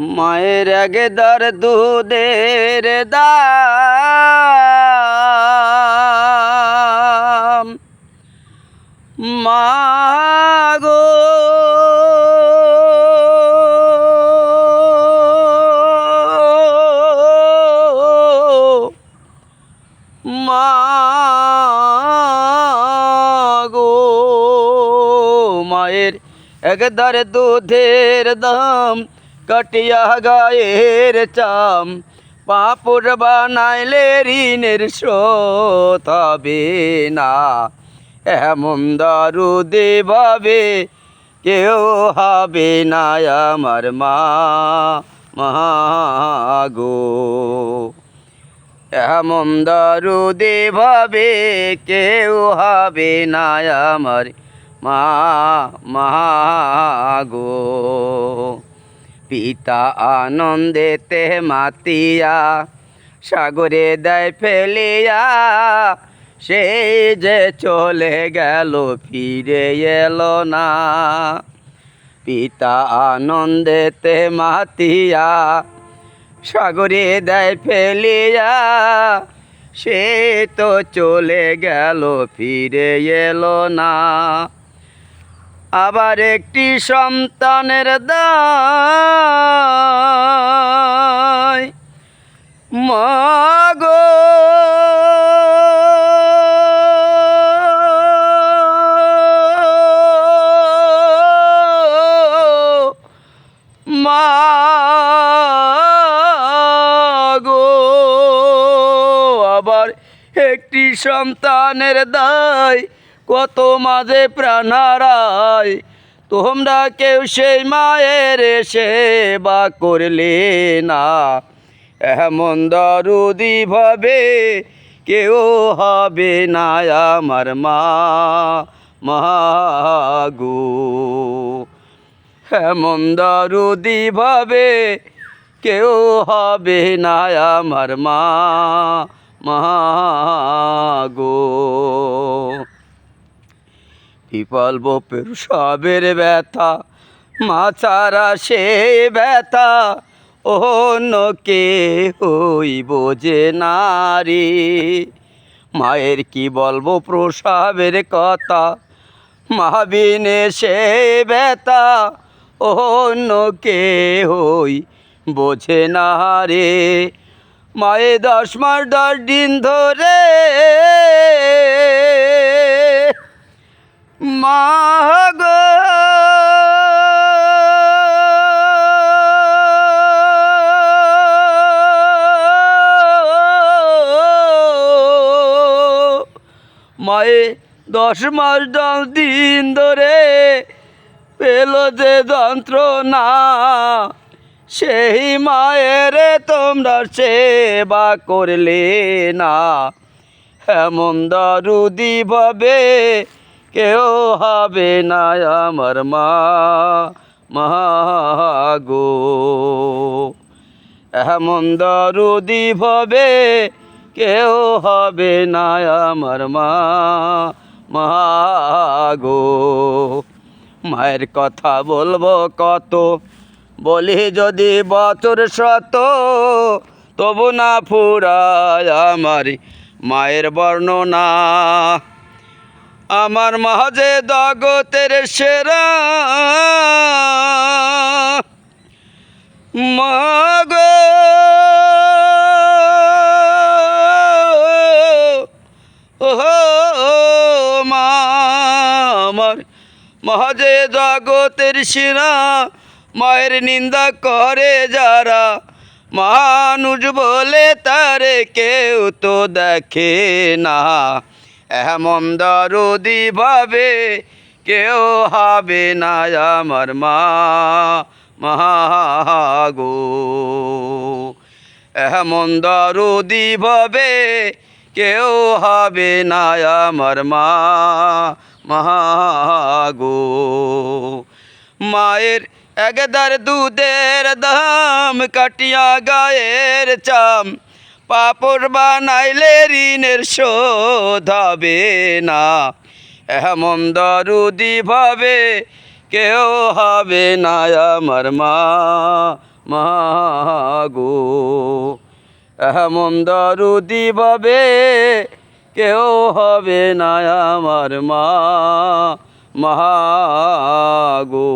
মায়ের একদার দুধের দাম মাগো মাগো মায়ের একদার দুধের দাম কাটিয়া গায়ের চাম পাপড় বানাইলে ঋণের শোধ হবে না। এমন দরদে ভাবে কেউ হবে না আমার মা গো। এমন দরদে ভাবে কেউ হবে না আমার মা গো। পিতা আনন্দেতে মাতিয়া সাগরে দেয় ফেলিয়া, সেই যে চলে গেল ফিরে এলো না। পিতা আনন্দেতে মাতিয়া সাগরে দেয় ফেলিয়া, সে তো চলে গেল ফিরে এলো না। আবার একটি সন্তানের দায় মাগো মাগো। আবার একটি সন্তানের দায় কত মাঝে প্রাণ হারায়, তোমরা কেউ সেই মায়ের সেবা করলে না। এমন দরদি ভাবে কেউ হবে না আমার মা গো। এমন দরদি ভাবে কেউ হবে না আমার মা গো। পিপল বপের সবের ব্যথা মা ছাড়া সে ব্যথা অন্য কে হই বোঝে না রে। মায়ের কি বলবো প্রসবের কথা, মা বিনে সে ব্যথা অন্য কে হই বোঝে না রে। মায়ে 10 মাস 10 দিন ধরে মা গো মায়ে 10 মাস 10 দিন ধরে পেল যে যন্ত্রণা, সেই মায়ের তোমরা সেবা করলে না। এমন দরদি ভাবে কেউ হবে না আমার মা গো। এমন দরদি ভাবে কেউ হবে না আমার মা গো। মায়ের কথা বলবো কত, বলি যদি বছর শত, তবু না ফুরায় আমার মায়ের বর্ণনা। আমার মা যে জগতের সেরা মা গো। মা আমার মা যে জগতের সেরা, মায়ের নিন্দা করে যারা, মানুষ বলে তারে কেউ তো দেখে না। এমন দরদি ভাবে কেউ হবে না আমার মা গো। এমন দরদি ভাবে কেউ হবে না আমার মা গো। মায়ের একদার দুধের দাম কাটিয়া গায়ের চাম, পাপড় বানাইলে ঋণের শোধ হবে না। এমন দরদি ভাবে কেউ হবে না আমার মাগো এমন দরদি ভাবে কেউ হবে না আমার মা, মাগো।